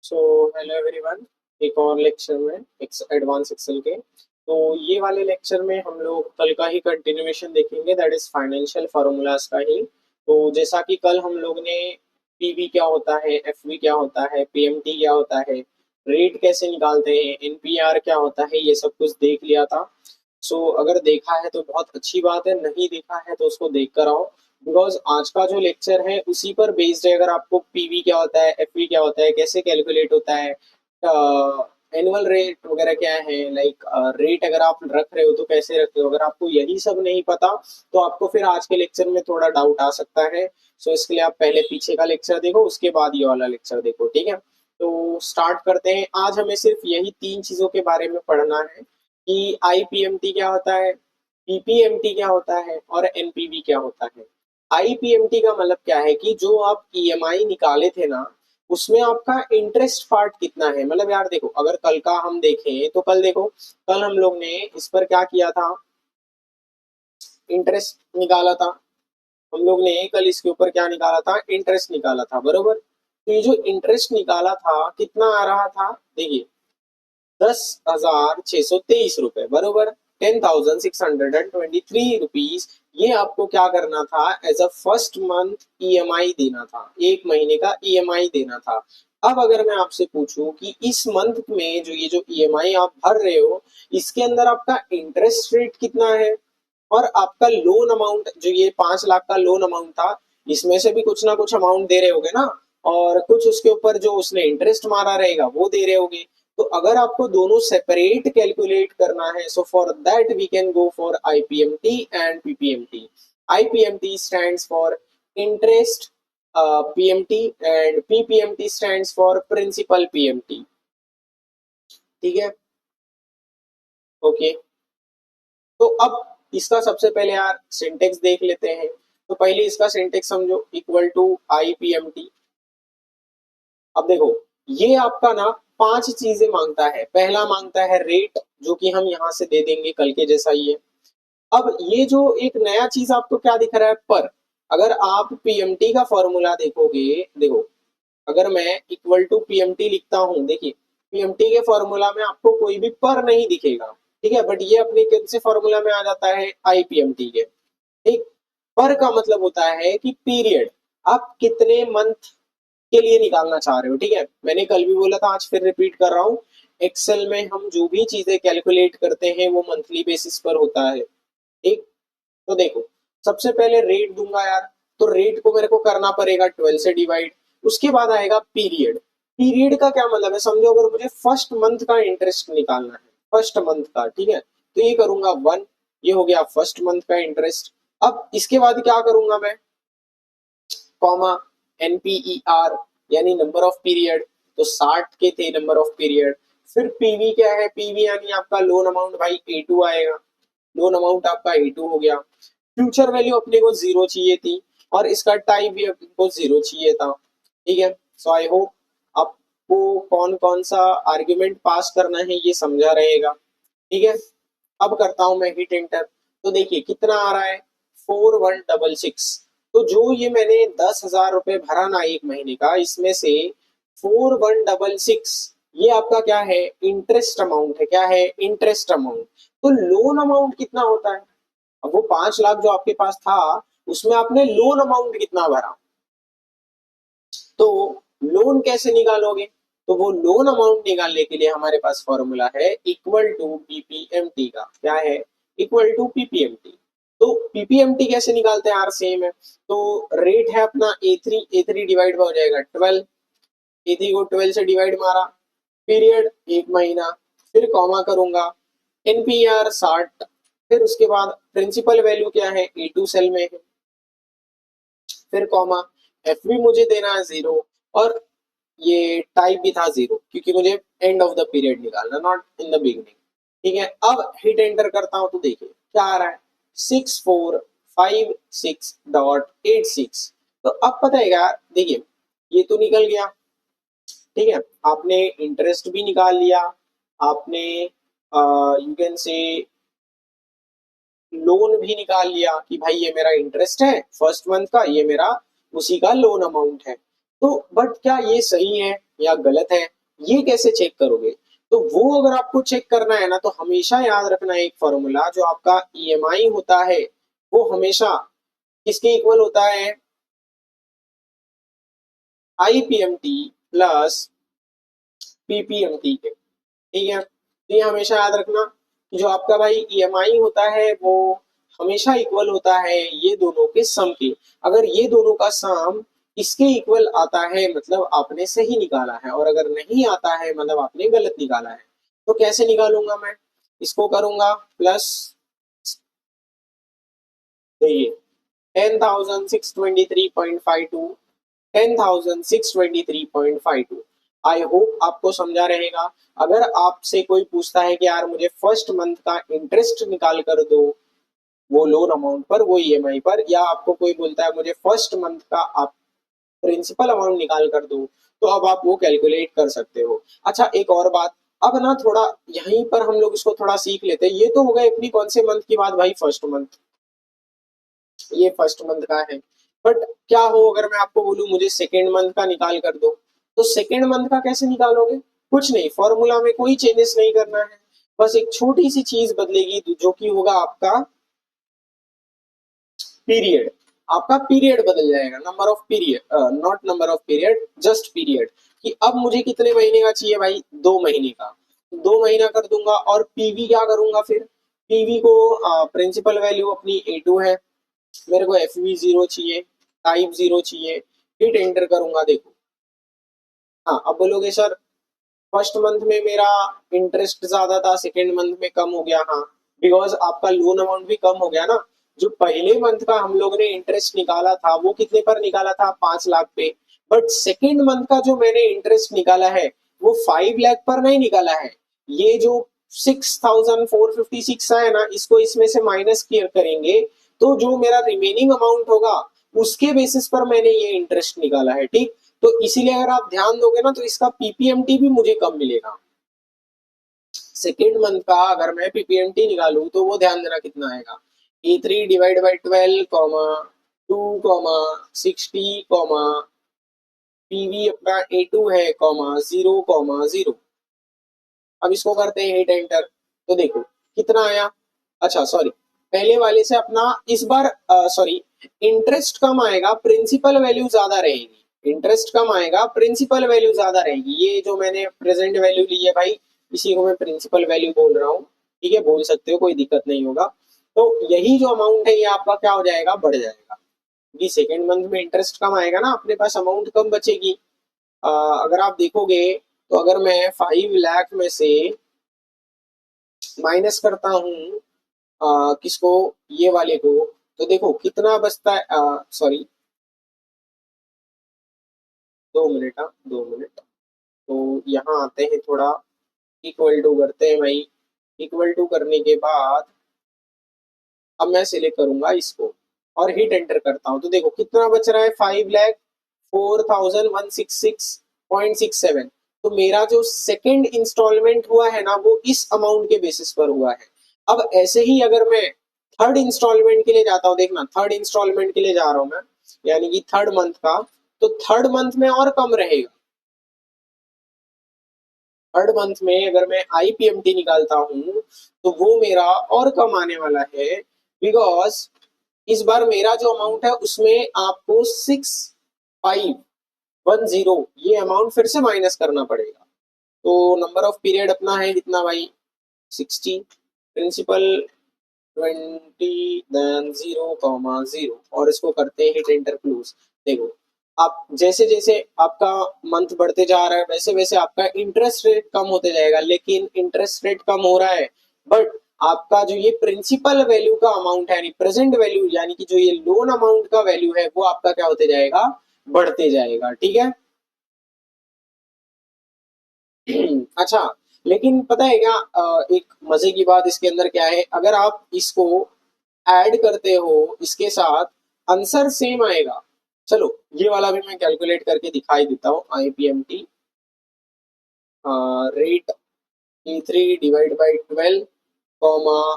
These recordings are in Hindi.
So hello everyone. एक और लेक्चर में एडवांस एक्सेल के तो ये वाले लेक्चर में हम लोग कल का ही कंटिन्यूएशन देखेंगे, दैट इज फाइनेंशियल फार्मूलाज का ही। तो जैसा कि कल हम लोग ने पीवी क्या होता है, एफवी क्या होता है, पीएमटी क्या होता है, रेट कैसे निकालते हैं, एनपीआर क्या होता है, ये सब कुछ देख लिया था। अगर देखा है तो बहुत अच्छी बात है, नहीं देखा है तो उसको देख कर आओ। बिकॉज आज का जो लेक्चर है उसी पर बेस्ड है। अगर आपको पीवी क्या होता है, एफवी क्या होता है, कैसे कैलकुलेट होता है, एनुअल रेट वगैरह क्या है, लाइक रेट अगर आप रख रहे हो तो कैसे रख रहे हो, अगर आपको यही सब नहीं पता तो आपको फिर आज के लेक्चर में थोड़ा डाउट आ सकता है। इसके लिए आप पहले पीछे का लेक्चर देखो, उसके बाद ये वाला लेक्चर देखो, ठीक है। तो स्टार्ट करते हैं। आज हमें सिर्फ यही तीन चीजों के बारे में पढ़ना है कि आईपीएमटी क्या होता है, पीपीएमटी क्या होता है और एनपीवी क्या होता है। आईपीएमटी का मतलब क्या है कि जो आप ईएमआई निकाले थे ना, उसमें आपका इंटरेस्ट पार्ट कितना है। मतलब यार देखो, अगर कल का हम देखें तो कल देखो, कल हम लोग ने इस पर क्या किया था, इंटरेस्ट निकाला था। हम लोग ने कल इसके ऊपर क्या निकाला था, इंटरेस्ट निकाला था, बरोबर। तो ये जो इंटरेस्ट निकाला था कितना आ रहा था, देखिए 10,623 रुपए, बरोबर। 10,623 रुपीज। ये आपको क्या करना था, as a first month EMI देना था, एक महीने का ईएमआई देना था। अब अगर मैं आपसे पूछूं कि इस मंथ में जो ये जो ईएमआई आप भर रहे हो, इसके अंदर आपका इंटरेस्ट रेट कितना है और आपका लोन अमाउंट, जो ये 5 लाख का लोन अमाउंट था, इसमें से भी कुछ ना कुछ अमाउंट दे रहे होगे ना, और कुछ उसके ऊपर जो उसने इंटरेस्ट मारा रहेगा वो दे रहे होगे। तो अगर आपको दोनों सेपरेट कैलकुलेट करना है, so for that we can go for IPMT and PPMT. IPMT stands for interest PMT and PPMT stands for principal PMT. ठीक है, ओके। तो अब इसका सबसे पहले यार सिंटेक्स देख लेते हैं। तो पहले इसका सिंटेक्स समझो, इक्वल टू आईपीएमटी। अब देखो, ये आपका ना पांच चीजें मांगता है। पहला मांगता है रेट, जो कि हम यहाँ से दे देंगे कल के जैसा ही है। अब ये जो एक नया चीज आपको क्या दिख रहा है, पर। अगर आप पीएमटी का फॉर्मूला देखोगे, देखो, अगर मैं इक्वल टू पीएमटी लिखता हूं, देखिए पीएमटी के फॉर्मूला में आपको कोई भी पर नहीं दिखेगा, ठीक है, बट ये अपने कौन से फॉर्मूला में आ जाता है, आईपीएमटी के। ठीक। पर का मतलब होता है कि पीरियड, आप कितने मंथ के लिए निकालना चाह रहे हो, ठीक है। मैंने कल भी बोला था, आज फिर रिपीट कर रहा हूँ। एक्सेल में हम जो भी चीजें कैलकुलेट करते हैं वो मंथली बेसिस पर होता है, ठीक। तो देखो, सबसे पहले रेट दूंगा यार, तो रेट को मेरे को करना पड़ेगा 12 से डिवाइड। उसके बाद आएगा पीरियड। पीरियड का क्या मतलब है, समझो अगर मुझे फर्स्ट मंथ का इंटरेस्ट निकालना है, फर्स्ट मंथ का, ठीक है, तो ये करूंगा 1। ये हो गया फर्स्ट मंथ का इंटरेस्ट। अब इसके बाद क्या करूंगा मैं, कॉमा, एनपीईआर, यानी नंबर ऑफ पीरियड। तो 60 के थे नंबर ऑफ पीरियड। फिर पीवी क्या है, पीवी यानी आपका लोन अमाउंट, भाई ए2 आएगा। लोन अमाउंट आपका ए2 हो गया। फ्यूचर वैल्यू अपने को जीरो चाहिए थी, और इसका टाइप भी अपने को जीरो चाहिए था, ठीक है। सो आई होप आपको कौन कौन सा आर्ग्यूमेंट पास करना है ये समझा रहेगा, ठीक है। अब करता हूं मैं हिट एंटर। तो देखिए कितना आ रहा है, 4166। तो जो ये मैंने 10,000 रुपए भरा ना एक महीने का, इसमें से 4166 ये आपका क्या है, इंटरेस्ट अमाउंट है। क्या है, इंटरेस्ट अमाउंट। तो लोन अमाउंट कितना होता है, अब वो 5 लाख जो आपके पास था, उसमें आपने लोन अमाउंट कितना भरा। तो लोन कैसे निकालोगे, तो वो लोन अमाउंट निकालने के लिए हमारे पास फॉर्मूला है इक्वल टू पीपीएमटी का। क्या है, इक्वल टू पीपीएमटी। तो पीपीएमटी कैसे निकालते हैं यार, सेम है। तो रेट है अपना ए थ्री डिवाइड हो जाएगा 12। ए3 को 12 से डिवाइड मारा, पीरियड एक महीना, फिर कॉमा करूंगा, एनपीआर 60। फिर उसके बाद प्रिंसिपल वैल्यू क्या है, ए2 सेल में है, फिर कॉमा, एफ भी मुझे देना है जीरो, और ये टाइप भी था जीरो, क्योंकि मुझे एंड ऑफ द पीरियड निकालना, नॉट इन द बिगनिंग, ठीक है। अब हिट एंटर करता हूं तो देखिए क्या आ रहा है, 6456.86। तो अब पता है क्या, देखिए ये तो निकल गया, ठीक है। आपने इंटरेस्ट भी निकाल लिया, आपने यू कैन से लोन भी निकाल लिया कि भाई ये मेरा इंटरेस्ट है फर्स्ट मंथ का, ये मेरा उसी का लोन अमाउंट है। तो बट क्या ये सही है या गलत है, ये कैसे चेक करोगे? तो वो अगर आपको चेक करना है ना, तो हमेशा याद रखना एक फॉर्मूला, जो आपका ईएमआई होता है वो हमेशा किसके इक्वल होता है? आईपीएमटी प्लस पीपीएमटी के। ठीक है, तो ये हमेशा याद रखना कि जो आपका भाई ईएमआई होता है वो हमेशा इक्वल होता है ये दोनों के सम के। अगर ये दोनों का सम इसके इक्वल आता है मतलब आपने सही निकाला है, और अगर नहीं आता है मतलब आपने गलत निकाला है। तो कैसे निकालूंगा मैं? इसको करूंगा प्लस, देखिए 10,623.52, 10,623.52। आई होप आपको समझा रहेगा। अगर आपसे कोई पूछता है कि यार मुझे फर्स्ट मंथ का इंटरेस्ट निकाल कर दो वो लोन अमाउंट पर, वो ईएमआई पर, या आपको कोई बोलता है मुझे फर्स्ट मंथ का आप प्रिंसिपल अमाउंट निकाल कर दो, तो अब आप वो कैलकुलेट कर सकते हो। अच्छा एक और बात, अब ना थोड़ा यहीं पर हम लोग इसको थोड़ा सीख लेते हैं। ये तो हो गए अपनी कौन से मंथ की बात भाई? First month. ये फर्स्ट मंथ का है। बट क्या हो अगर मैं आपको बोलूं मुझे सेकेंड मंथ का निकाल कर दो, तो सेकेंड मंथ का कैसे निकालोगे? कुछ नहीं, फॉर्मूला में कोई चेंजेस नहीं करना है, बस एक छोटी सी चीज बदलेगी जो कि होगा आपका पीरियड। आपका पीरियड बदल जाएगा, number of period, not number of period, just period. कि अब मुझे कितने महीने का चाहिए भाई? 2 महीने का। 2 महीना कर दूंगा, और पीवी क्या करूंगा फिर? पीवी को प्रिंसिपल वैल्यू अपनी A2 है, मेरे को FV0 चाहिए, टाइप 0 चाहिए, हिट एंटर करूंगा। देखो, हाँ अब बोलोगे सर फर्स्ट मंथ में मेरा इंटरेस्ट ज्यादा था, सेकेंड मंथ में कम हो गया। हाँ, बिकॉज आपका लोन अमाउंट भी कम हो गया ना। जो पहले मंथ का हम लोग ने इंटरेस्ट निकाला था वो कितने पर निकाला था? 5 लाख पे। बट सेकेंड मंथ का जो मैंने इंटरेस्ट निकाला है वो 5 लाख पर नहीं निकाला है। ये जो 6,456 है ना, इसको इसमें से माइनस किया करेंगे, तो जो मेरा रिमेनिंग अमाउंट होगा उसके बेसिस पर मैंने ये इंटरेस्ट निकाला है। ठीक, तो इसीलिए अगर आप ध्यान दोगे ना तो इसका पीपीएमटी भी मुझे कम मिलेगा। सेकेंड मंथ का अगर मैं पीपीएमटी निकालू तो वो ध्यान देना कितना आएगा? E3/12, 2, 60, पीवी अपना A2 है, 0,0। अब इसको करते हैं हिट एंटर, तो देखो कितना आया। अच्छा सॉरी, पहले वाले से अपना इस बार सॉरी, इंटरेस्ट कम आएगा, प्रिंसिपल वैल्यू ज्यादा रहेगी। इंटरेस्ट कम आएगा, प्रिंसिपल वैल्यू ज्यादा रहेगी। ये जो मैंने प्रेजेंट वैल्यू ली है भाई, इसी को मैं प्रिंसिपल वैल्यू बोल रहा हूँ। ठीक है, बोल सकते हो, कोई दिक्कत नहीं होगा। तो यही जो अमाउंट है ये आपका क्या हो जाएगा? बढ़ जाएगा, क्योंकि सेकेंड मंथ में इंटरेस्ट कम आएगा ना, अपने पास अमाउंट कम बचेगी। अगर आप देखोगे तो अगर मैं 5 लाख में से माइनस करता हूँ किसको? ये वाले को, तो देखो कितना बचता है। Sorry, 2 minute, 2 minute. तो यहाँ आते हैं थोड़ा, इक्वल टू करते हैं भाई। इक्वल टू करने के बाद अब मैं सिलेक्ट करूंगा इसको और हिट एंटर करता हूँ, तो देखो कितना बच रहा है? 5,04,166.67। तो मेरा जो सेकंड इंस्टॉलमेंट हुआ है ना वो इस अमाउंट के बेसिस पर हुआ है। अब ऐसे ही अगर मैं थर्ड इंस्टॉलमेंट के लिए जाता हूँ, देखना थर्ड इंस्टॉलमेंट के लिए जा रहा हूँ मैं, यानी कि थर्ड मंथ का, तो थर्ड मंथ में और कम रहेगा। थर्ड मंथ में अगर मैं आईपीएमटी निकालता हूँ तो वो मेरा और कम आने वाला है, बिकॉज इस बार मेरा जो अमाउंट है उसमें आपको 6,510 ये अमाउंट फिर से माइनस करना पड़ेगा। तो नंबर ऑफ पीरियड अपना है कितना भाई? 60, प्रिंसिपल 20, देन 0,0, और इसको करते हैं हिट एंटर क्लोज। देखो, आप जैसे जैसे आपका मंथ बढ़ते जा रहा है वैसे वैसे आपका इंटरेस्ट रेट कम होते जाएगा, लेकिन इंटरेस्ट रेट कम हो रहा है, बट आपका जो ये प्रिंसिपल वैल्यू का अमाउंट है, प्रेजेंट वैल्यू यानी कि जो ये लोन अमाउंट का वैल्यू है वो आपका क्या होते जाएगा? बढ़ते जाएगा। ठीक है। अच्छा, लेकिन पता है क्या, एक मजे की बात इसके अंदर क्या है, अगर आप इसको ऐड करते हो इसके साथ, आंसर सेम आएगा। चलो ये वाला भी मैं कैलकुलेट करके दिखाई देता हूँ। IPMT rate E3/12, comma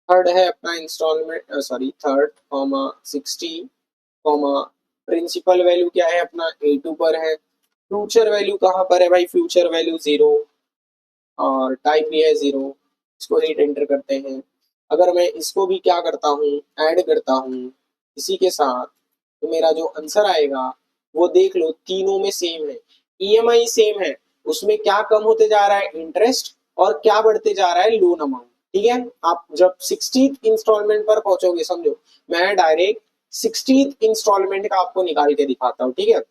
third है अपना instalment, sorry third, comma 60, comma principal value क्या है अपना A2 पर है, फ्यूचर वैल्यू कहाँ पर है भाई, फ्यूचर वैल्यू 0 और टाइप भी है 0, इसको हिट एंटर करते हैं। अगर मैं इसको भी क्या करता हूँ, ऐड करता हूँ इसी के साथ, तो मेरा जो आंसर आएगा वो देख लो तीनों में सेम है, ईएमआई सेम है। उसमें क्या कम होते जा रहा है, इंटरेस्ट, और क्या बढ़ते जा रहा है, लोन अमाउंट। ठीक है, आप जब 60th इंस्टॉलमेंट पर पहुंचोगे, समझो मैं डायरेक्ट 60th इंस्टॉलमेंट का आपको निकाल के दिखाता हूँ। ठीक है,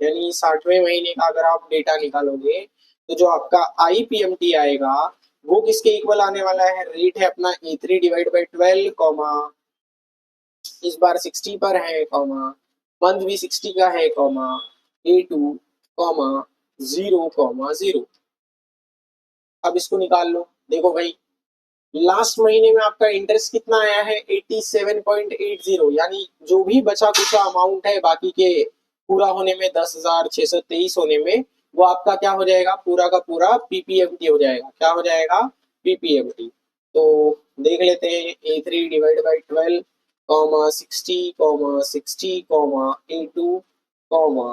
यानी 60वें महीने का अगर आप डेटा निकालोगे तो जो आपका आईपीएमटी आएगा वो किसके इक्वल आने वाला है, रेट है अपना E3 डिवाइड बाई 12 कॉमा, इस बार 60 पर है कॉमा, मंथ भी 60 का है कॉमा, A2 कॉमा 0,0। अब इसको निकाल लो, देखो भाई लास्ट महीने में आपका इंटरेस्ट कितना आया है, 87.80, यानी जो भी बचा कुचा अमाउंट है बाकी के पूरा होने में 10,623 होने में, वो आपका क्या हो जाएगा, पूरा का पूरा पीपीएमटी हो जाएगा। क्या हो जाएगा, पीपीएमटी। तो देख लेते हैं, A3 divide by 12 comma 60 comma 60 comma A2 comma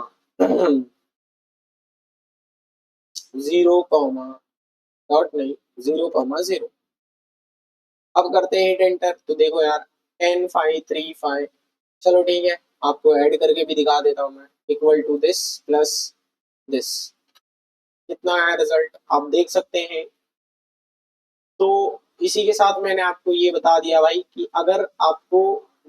0 comma dot नहीं 0,0। अब करते हैं हिट एंटर, तो देखो यार 10,535, चलो ठीक है, आपको ऐड करके भी दिखा देता हूँ मैं, equal to this plus this, कितना आया रिजल्ट आप देख सकते हैं। तो इसी के साथ मैंने आपको ये बता दिया भाई कि अगर आपको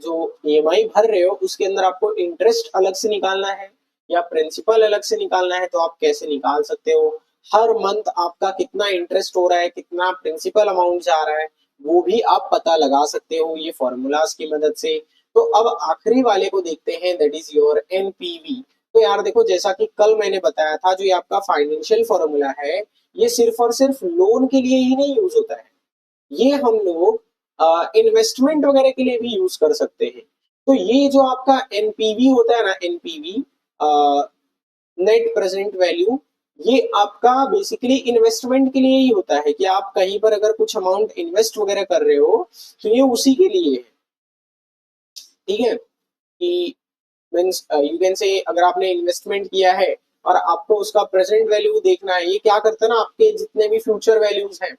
जो ईएमआई भर रहे हो उसके अंदर आपको इंटरेस्ट अलग से निकालना है या प्रिंसिपल अलग से निकालना है, तो आप कैसे निकाल सकते हो। हर मंथ आपका कितना इंटरेस्ट हो रहा है, कितना प्रिंसिपल अमाउंट जा रहा है, वो भी आप पता लगा सकते हो ये फॉर्मूलाज की मदद से। तो अब आखिरी वाले को देखते हैं, दैट इज योर एनपीवी। तो यार देखो, जैसा कि कल मैंने बताया था, जो ये आपका फाइनेंशियल फॉर्मूला है ये सिर्फ और सिर्फ लोन के लिए ही नहीं यूज होता है, ये हम लोग इन्वेस्टमेंट वगैरह के लिए भी यूज कर सकते हैं। तो ये जो आपका एनपीवी होता है ना, एनपीवी नेट प्रेजेंट वैल्यू, ये आपका बेसिकली इन्वेस्टमेंट के लिए ही होता है कि आप कहीं पर अगर कुछ अमाउंट इन्वेस्ट वगैरह कर रहे हो तो ये उसी के लिए है। ठीक है, कि मीन्स यू कैन से अगर आपने इन्वेस्टमेंट किया है और आपको उसका प्रेजेंट वैल्यू देखना है, ये क्या करता है ना, आपके जितने भी फ्यूचर वैल्यूज हैं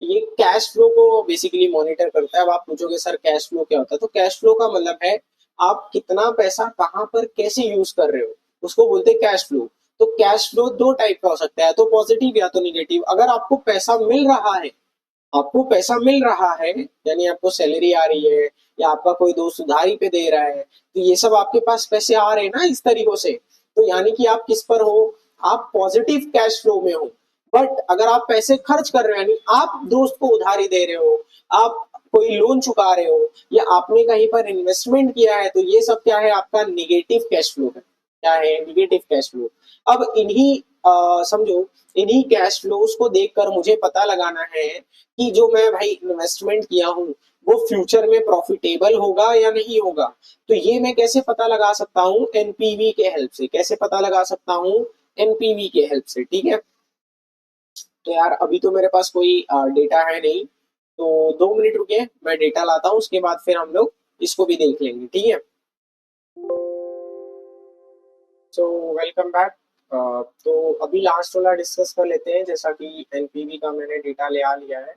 ये कैश फ्लो को बेसिकली मॉनिटर करता है। अब आप पूछोगे सर कैश फ्लो क्या होता है, तो कैश फ्लो का मतलब है आप कितना पैसा कहाँ पर कैसे यूज कर रहे हो, उसको बोलते हैं कैश फ्लो। तो कैश फ्लो दो टाइप का हो सकता है, तो पॉजिटिव या तो निगेटिव। अगर आपको पैसा मिल रहा है, आपको पैसा मिल रहा है यानी आपको सैलरी आ रही है या आपका कोई दोस्त उधारी पे दे रहा है, तो ये सब आपके पास पैसे आ रहे हैं ना इस तरीकों से, तो यानी कि आप किस पर हो, आप पॉजिटिव कैश फ्लो में हो। बट अगर आप पैसे खर्च कर रहे हो, यानी आप दोस्त को उधारी दे रहे हो, आप कोई लोन चुका रहे हो या आपने कहीं पर इन्वेस्टमेंट किया है, तो ये सब क्या है, आपका निगेटिव कैश फ्लो है। क्या है, निगेटिव कैश फ्लो। अब इन्हीं समझो, इन्हीं कैश फ्लोज को देखकर मुझे पता लगाना है कि जो मैं भाई इन्वेस्टमेंट किया हूँ वो फ्यूचर में प्रॉफिटेबल होगा या नहीं होगा। तो ये मैं कैसे पता लगा सकता हूँ, एनपीवी के हेल्प से। कैसे पता लगा सकता हूँ, एनपीवी के हेल्प से। ठीक है, तो यार अभी तो मेरे पास कोई डेटा है नहीं, तो 2 मिनट रुकिए, मैं डेटा लाता हूँ, उसके बाद फिर हम लोग इसको भी देख लेंगे। ठीक है, सो वेलकम बैक। तो अभी लास्ट वाला डिस्कस कर लेते हैं, जैसा कि एनपीवी का मैंने डेटा ले आ लिया है।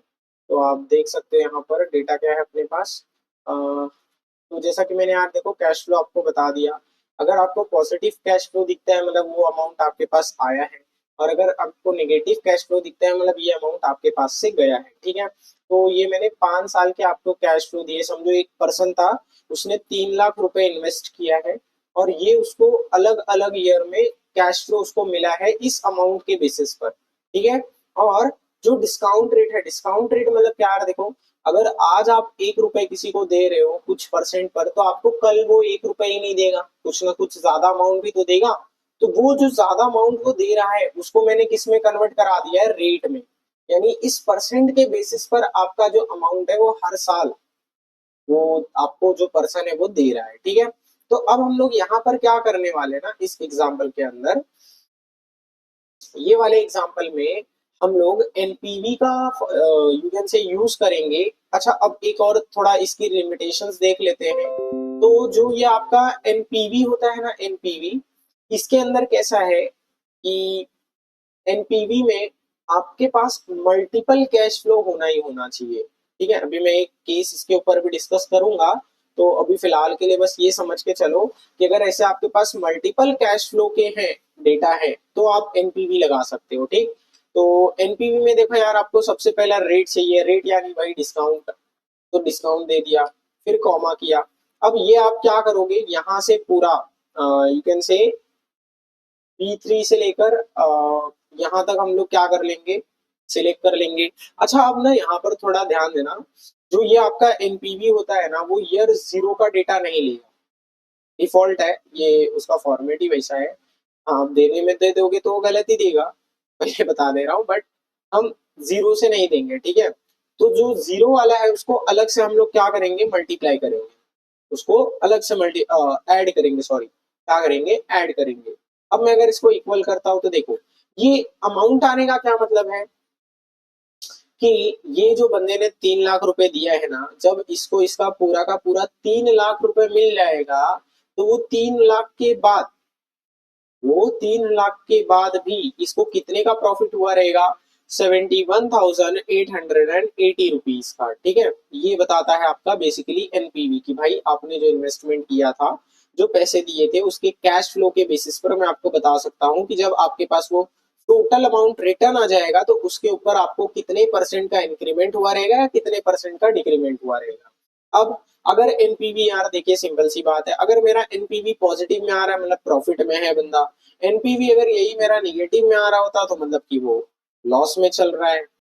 तो आप देख सकते हैं यहाँ पर डेटा क्या है अपने पास। तो जैसा कि मैंने यार देखो कैश फ्लो आपको बता दिया, अगर आपको पॉजिटिव कैश फ्लो दिखता है मतलब वो अमाउंट आपके पास आया है, और अगर आपको नेगेटिव कैश फ्लो दिखता है मतलब ये अमाउंट आपके पास से गया है। ठीक है, तो ये मैंने 5 साल के आपको कैश फ्लो दिए। समझो एक पर्सन था, उसने 3 लाख रुपए इन्वेस्ट किया है और ये उसको अलग अलग ईयर में कैश फ्लो उसको मिला है इस अमाउंट के बेसिस पर। ठीक है, और जो डिस्काउंट रेट है, डिस्काउंट रेट मतलब क्या है, देखो अगर आज आप 1 रुपए किसी को दे रहे हो कुछ परसेंट पर, तो आपको कल वो 1 रुपए ही नहीं देगा, कुछ ना कुछ ज्यादा अमाउंट भी तो देगा। तो वो जो ज्यादा अमाउंट वो दे रहा है उसको मैंने किस में कन्वर्ट करा दिया है, रेट में। यानी इस परसेंट के बेसिस पर आपका जो अमाउंट है वो हर साल वो आपको जो पर्सन है वो दे रहा है। ठीक है, तो अब हम लोग यहाँ पर क्या करने वाले ना, इस एग्जाम्पल के अंदर, ये वाले एग्जाम्पल में हम लोग एनपीवी का यू कैन से यूज करेंगे। अच्छा, अब एक और थोड़ा इसकी लिमिटेशंस देख लेते हैं। तो जो ये आपका एनपीवी होता है ना, एनपीवी, इसके अंदर कैसा है कि एनपीवी में आपके पास मल्टीपल कैश फ्लो होना ही होना चाहिए। ठीक है, अभी मैं एक केस इसके ऊपर भी डिस्कस करूंगा, तो अभी फिलहाल के लिए बस ये समझ के चलो कि अगर ऐसे आपके पास मल्टीपल कैश फ्लो के हैं, डेटा है, तो आप एनपीवी लगा सकते हो। ठीक, तो एनपीवी में देखो यार, आपको सबसे पहला रेट चाहिए, रेट यानी भाई डिस्काउंट, तो डिस्काउंट दे दिया, फिर कॉमा किया। अब ये आप क्या करोगे, यहाँ से पूरा यू कैन से P3 से लेकर यहाँ तक हम लोग क्या कर लेंगे, सिलेक्ट कर लेंगे। अच्छा, अब ना यहाँ पर थोड़ा ध्यान देना, जो ये आपका एनपीवी होता है ना, वो ईयर जीरो का डेटा नहीं लेगा, डिफॉल्ट है ये, उसका फॉर्मेट ही वैसा है। हाँ, आप देने में दे दोगे तो वो गलत ही देगा, मैं ये बता दे रहा हूँ, बट हम जीरो से नहीं देंगे। ठीक है, तो जो जीरो वाला है उसको अलग से हम लोग क्या करेंगे, मल्टीप्लाई करेंगे, उसको अलग से मल्टी ऐड करेंगे, सॉरी क्या करेंगे, ऐड करेंगे। अब मैं अगर इसको इक्वल करता हूं तो देखो, ये अमाउंट आने का क्या मतलब है कि ये जो बंदे ने 3 लाख रुपए दिया है ना, जब इसको इसका पूरा का पूरा 3 लाख रुपए मिल जाएगा, तो वो 3 लाख के बाद, वो 3 लाख के बाद भी इसको कितने का प्रॉफिट हुआ रहेगा, 71,880 रुपीज का। ठीक है, ये बताता है आपका बेसिकली एनपीवी कि भाई आपने जो इन्वेस्टमेंट किया था, जो पैसे दिए थे, उसके कैश फ्लो के बेसिस पर मैं आपको बता सकता हूँ कि जब आपके पास वो टोटल अमाउंट रिटर्न आ जाएगा, तो उसके ऊपर आपको कितने परसेंट का इंक्रीमेंट हुआ रहेगा या कितने परसेंट का डिक्रीमेंट हुआ रहेगा। अब अगर एनपीवी, यार देखिए सिंपल सी बात है, अगर मेरा एनपीवी पॉजिटिव में आ रहा है, मतलब प्रॉफिट में है बंदा, एनपीवी अगर यही मेरा निगेटिव में आ रहा होता तो मतलब कि वो लॉस में चल रहा है।